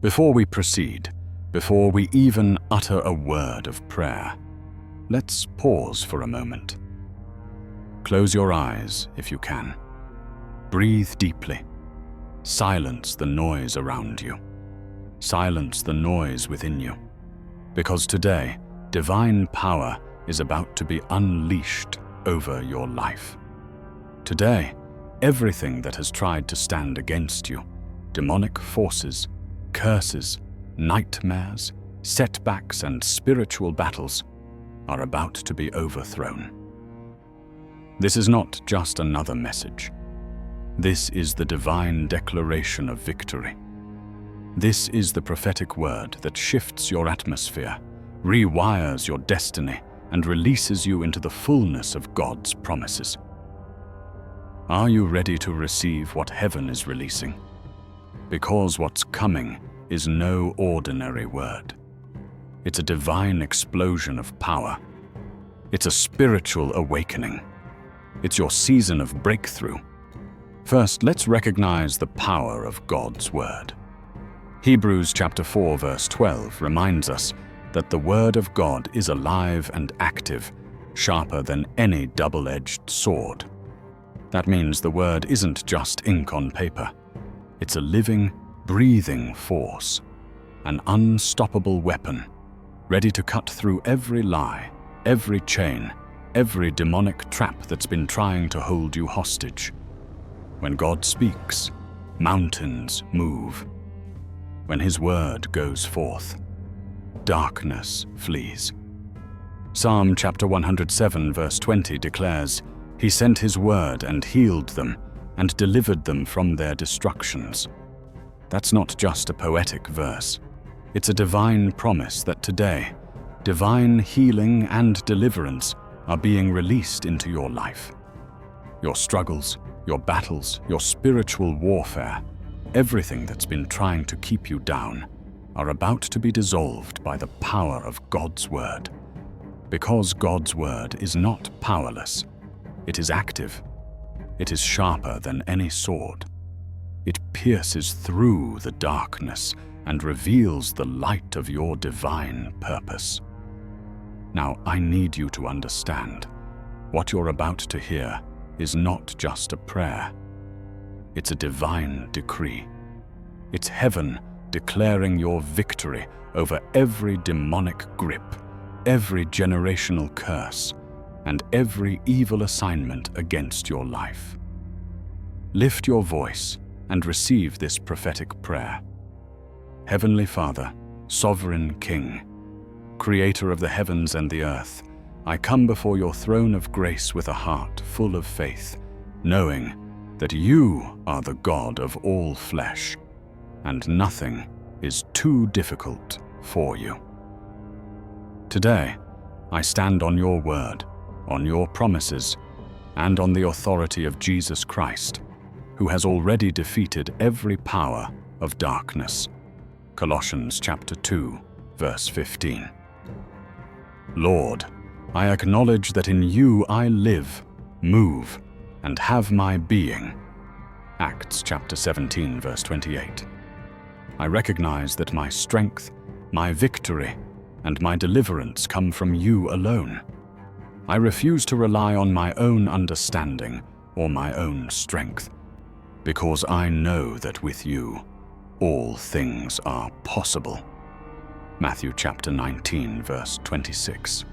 Before we proceed, before we even utter a word of prayer, let's pause for a moment. Close your eyes if you can. Breathe deeply. Silence the noise around you. Silence the noise within you. Because today, divine power is about to be unleashed over your life. Today, everything that has tried to stand against you, demonic forces, curses, nightmares, setbacks, and spiritual battles, are about to be overthrown. This is not just another message. This is the divine declaration of victory. This is the prophetic word that shifts your atmosphere, rewires your destiny, and releases you into the fullness of God's promises. Are you ready to receive what heaven is releasing? Because what's coming is no ordinary word. It's a divine explosion of power. It's a spiritual awakening. It's your season of breakthrough. First, let's recognize the power of God's word. Hebrews chapter 4 verse 12 reminds us that the word of God is alive and active, sharper than any double-edged sword. That means the word isn't just ink on paper. It's a living, breathing force, an unstoppable weapon, ready to cut through every lie, every chain, every demonic trap that's been trying to hold you hostage. When God speaks, mountains move. When His word goes forth, darkness flees. Psalm chapter 107 verse 20 declares, "He sent His word and healed them and delivered them from their destructions." That's not just a poetic verse. It's a divine promise that today, divine healing and deliverance are being released into your life. Your struggles, your battles, your spiritual warfare, everything that's been trying to keep you down, are about to be dissolved by the power of God's word. Because God's word is not powerless, it is active. It is sharper than any sword. It pierces through the darkness and reveals the light of your divine purpose. Now, I need you to understand, what you're about to hear is not just a prayer. It's a divine decree. It's heaven declaring your victory over every demonic grip, every generational curse, and every evil assignment against your life. Lift your voice and receive this prophetic prayer. Heavenly Father, Sovereign King, Creator of the heavens and the earth, I come before your throne of grace with a heart full of faith, knowing that you are the God of all flesh, and nothing is too difficult for you. Today, I stand on your word, on your promises, and on the authority of Jesus Christ, who has already defeated every power of darkness. Colossians chapter 2, verse 15. Lord, I acknowledge that in you I live, move, and have my being. Acts chapter 17, verse 28. I recognize that my strength, my victory, and my deliverance come from you alone. I refuse to rely on my own understanding or my own strength, because I know that with you, all things are possible. Matthew chapter 19, verse 26.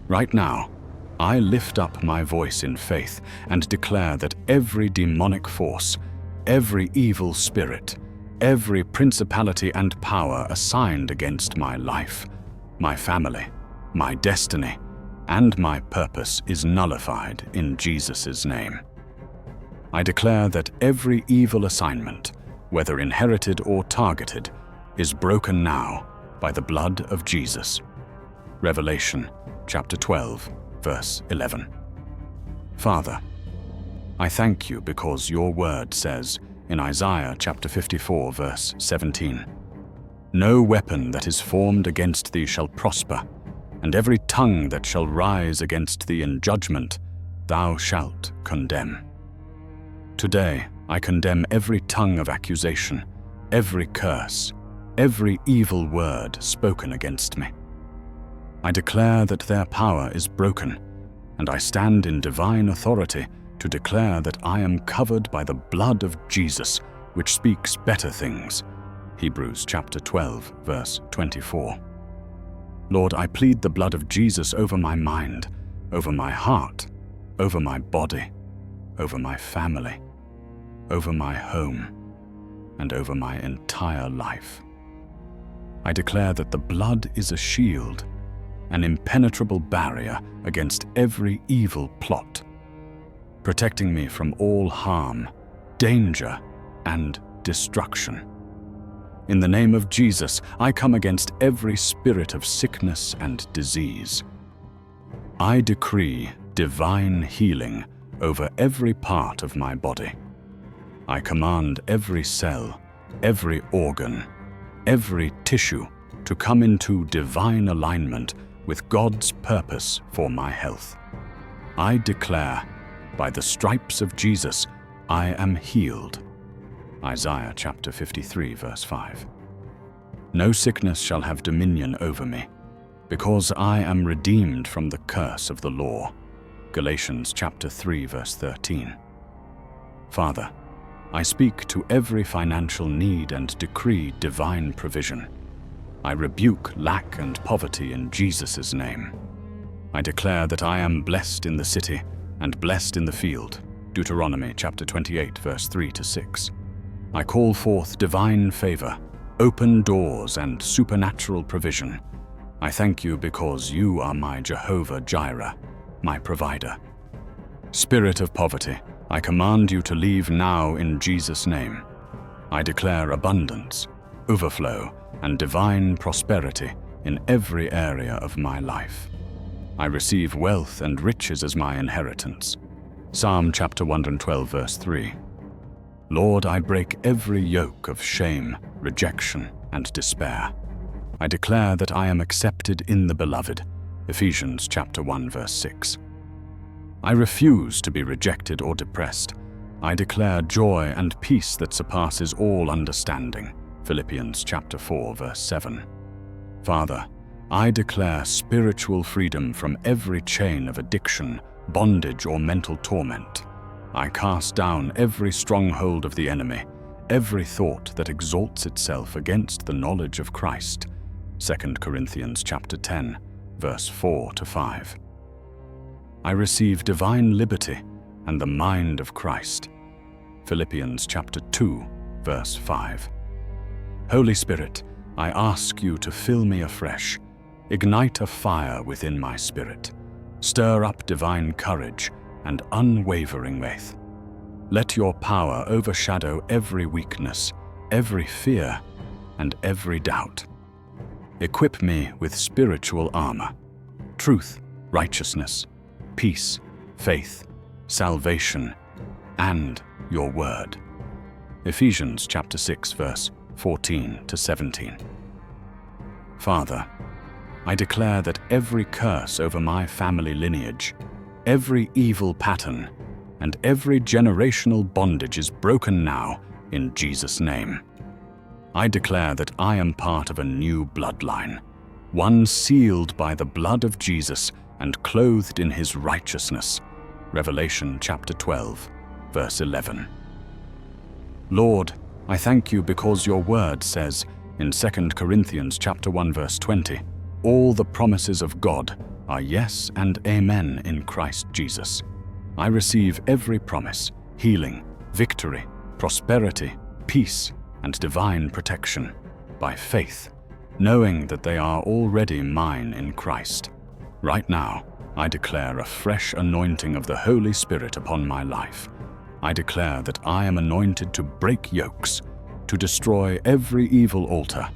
Right now, I lift up my voice in faith and declare that every demonic force, every evil spirit, every principality and power assigned against my life, my family, my destiny, and my purpose is nullified in Jesus' name. I declare that every evil assignment, whether inherited or targeted, is broken now by the blood of Jesus. Revelation chapter 12, verse 11. Father, I thank you because your word says in Isaiah chapter 54, verse 17, "No weapon that is formed against thee shall prosper, and every tongue that shall rise against thee in judgment, thou shalt condemn." Today, I condemn every tongue of accusation, every curse, every evil word spoken against me. I declare that their power is broken, and I stand in divine authority to declare that I am covered by the blood of Jesus, which speaks better things. Hebrews chapter 12, verse 24. Lord, I plead the blood of Jesus over my mind, over my heart, over my body, over my family, over my home, and over my entire life. I declare that the blood is a shield, an impenetrable barrier against every evil plot, protecting me from all harm, danger, and destruction. In the name of Jesus, I come against every spirit of sickness and disease. I decree divine healing over every part of my body. I command every cell, every organ, every tissue to come into divine alignment with God's purpose for my health. I declare, by the stripes of Jesus, I am healed. Isaiah chapter 53, verse 5. No sickness shall have dominion over me, because I am redeemed from the curse of the law. Galatians chapter 3, verse 13. Father, I speak to every financial need and decree divine provision. I rebuke lack and poverty in Jesus' name. I declare that I am blessed in the city and blessed in the field. Deuteronomy chapter 28, verse 3 to 6. I call forth divine favor, open doors, and supernatural provision. I thank you because you are my Jehovah Jireh, my provider. Spirit of poverty, I command you to leave now in Jesus' name. I declare abundance, overflow, and divine prosperity in every area of my life. I receive wealth and riches as my inheritance. Psalm chapter 112, verse 3. Lord, I break every yoke of shame, rejection, and despair. I declare that I am accepted in the Beloved. Ephesians chapter 1, verse 6. I refuse to be rejected or depressed. I declare joy and peace that surpasses all understanding. Philippians chapter 4, verse 7. Father, I declare spiritual freedom from every chain of addiction, bondage, or mental torment. I cast down every stronghold of the enemy, every thought that exalts itself against the knowledge of Christ. 2 Corinthians chapter 10, verse 4 to 5. I receive divine liberty and the mind of Christ. Philippians chapter 2, verse 5. Holy Spirit, I ask you to fill me afresh, ignite a fire within my spirit, stir up divine courage and unwavering faith. Let your power overshadow every weakness, every fear, and every doubt. Equip me with spiritual armor, truth, righteousness, peace, faith, salvation, and your word. Ephesians chapter 6, verse 14 to 17. Father, I declare that every curse over my family lineage, every evil pattern, and every generational bondage is broken now in Jesus' name. I declare that I am part of a new bloodline, one sealed by the blood of Jesus and clothed in his righteousness. Revelation chapter 12, verse 11. Lord, I thank you because your word says in 2 Corinthians chapter 1, verse 20, all the promises of God are yes and amen in Christ Jesus. I receive every promise, healing, victory, prosperity, peace, and divine protection by faith, knowing that they are already mine in Christ. Right now, I declare a fresh anointing of the Holy Spirit upon my life. I declare that I am anointed to break yokes, to destroy every evil altar,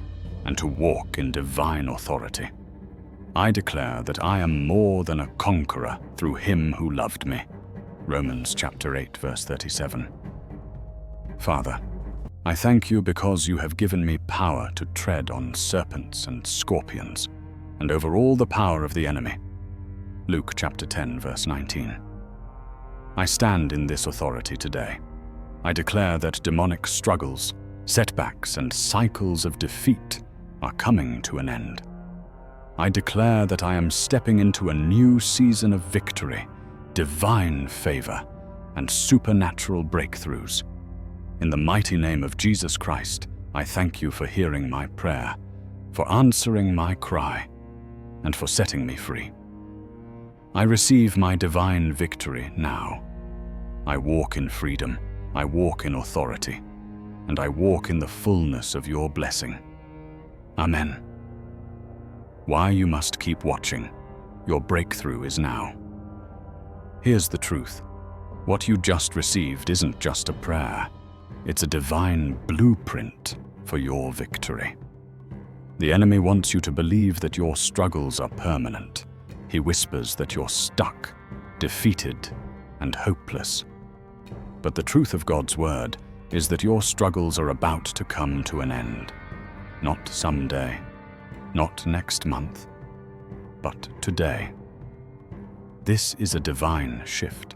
and to walk in divine authority. I declare that I am more than a conqueror through him who loved me. Romans chapter 8, verse 37. Father, I thank you because you have given me power to tread on serpents and scorpions, and over all the power of the enemy. Luke chapter 10, verse 19. I stand in this authority today. I declare that demonic struggles, Setbacks and cycles of defeat are coming to an end. I declare that I am stepping into a new season of victory, divine favor, and supernatural breakthroughs. In the mighty name of Jesus Christ, I thank you for hearing my prayer, for answering my cry, and for setting me free. I receive my divine victory now. I walk in freedom, I walk in authority, and I walk in the fullness of your blessing. Amen. Why you must keep watching. Your breakthrough is now. Here's the truth. What you just received isn't just a prayer. It's a divine blueprint for your victory. The enemy wants you to believe that your struggles are permanent. He whispers that you're stuck, defeated, and hopeless. But the truth of God's word is that your struggles are about to come to an end. Not someday, not next month, but today. This is a divine shift.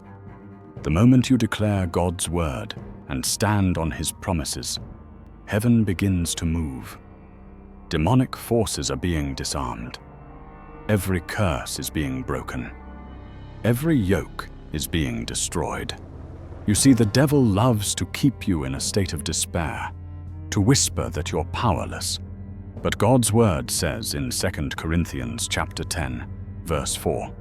The moment you declare God's word and stand on his promises, heaven begins to move. Demonic forces are being disarmed. Every curse is being broken. Every yoke is being destroyed. You see, the devil loves to keep you in a state of despair, to whisper that you're powerless. But God's word says in 2 Corinthians chapter 10, verse 4,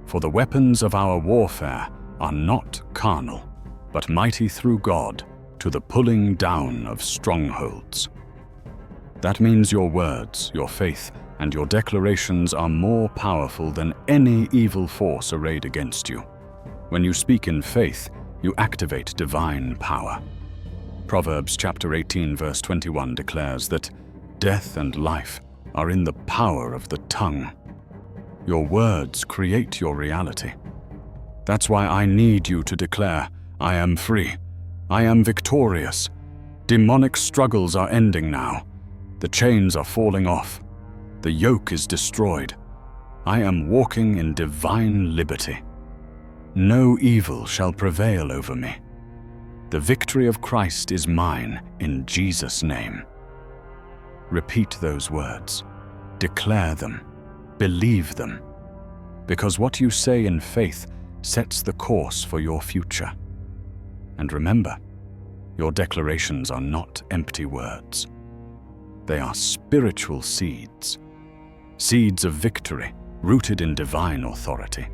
"For the weapons of our warfare are not carnal, but mighty through God to the pulling down of strongholds." That means your words, your faith, and your declarations are more powerful than any evil force arrayed against you. When you speak in faith, you activate divine power. Proverbs chapter 18, verse 21 declares that death and life are in the power of the tongue. Your words create your reality. That's why I need you to declare, "I am free. I am victorious. Demonic struggles are ending now. The chains are falling off. The yoke is destroyed. I am walking in divine liberty. No evil shall prevail over me. The victory of Christ is mine in Jesus' name." Repeat those words. Declare them. Believe them. Because what you say in faith sets the course for your future. And remember, your declarations are not empty words. They are spiritual seeds. Seeds of victory, rooted in divine authority.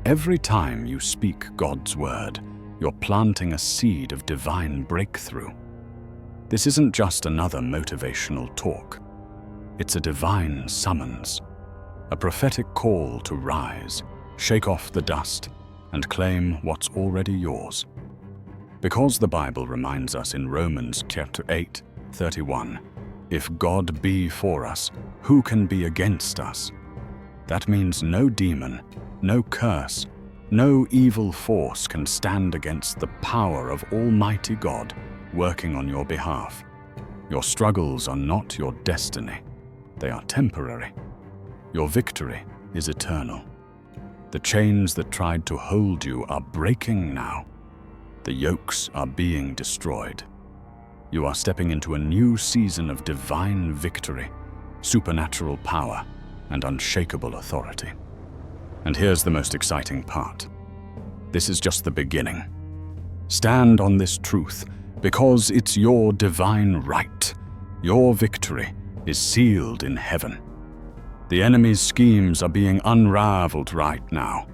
Every time you speak God's word, you're planting a seed of divine breakthrough. This isn't just another motivational talk. It's a divine summons, a prophetic call to rise, shake off the dust, and claim what's already yours. Because the Bible reminds us in Romans chapter 8:31, "If God be for us, who can be against us?" That means no demon, no curse, no evil force can stand against the power of Almighty God working on your behalf. Your struggles are not your destiny. They are temporary. Your victory is eternal. The chains that tried to hold you are breaking now. The yokes are being destroyed. You are stepping into a new season of divine victory, supernatural power, and unshakable authority. And here's the most exciting part. This is just the beginning. Stand on this truth, because it's your divine right. Your victory is sealed in heaven. The enemy's schemes are being unraveled right now.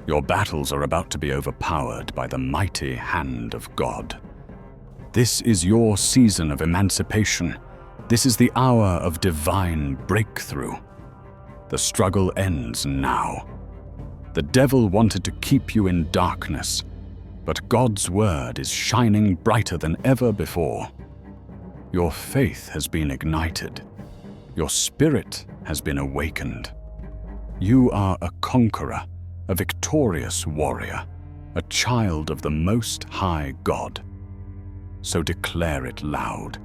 Your battles are about to be overpowered by the mighty hand of God. This is your season of emancipation. This is the hour of divine breakthrough. The struggle ends now. The devil wanted to keep you in darkness, but God's word is shining brighter than ever before. Your faith has been ignited. Your spirit has been awakened. You are a conqueror, a victorious warrior, a child of the Most High God. So declare it loud.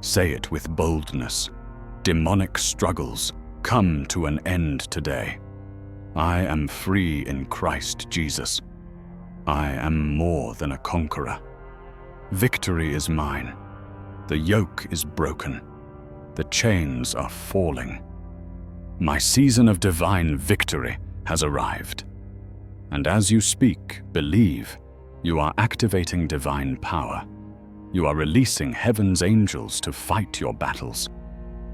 Say it with boldness. Demonic struggles come to an end today. I am free in Christ Jesus. I am more than a conqueror. Victory is mine. The yoke is broken. The chains are falling. My season of divine victory has arrived. And as you speak, believe, you are activating divine power. You are releasing heaven's angels to fight your battles.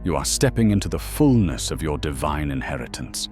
You are stepping into the fullness of your divine inheritance.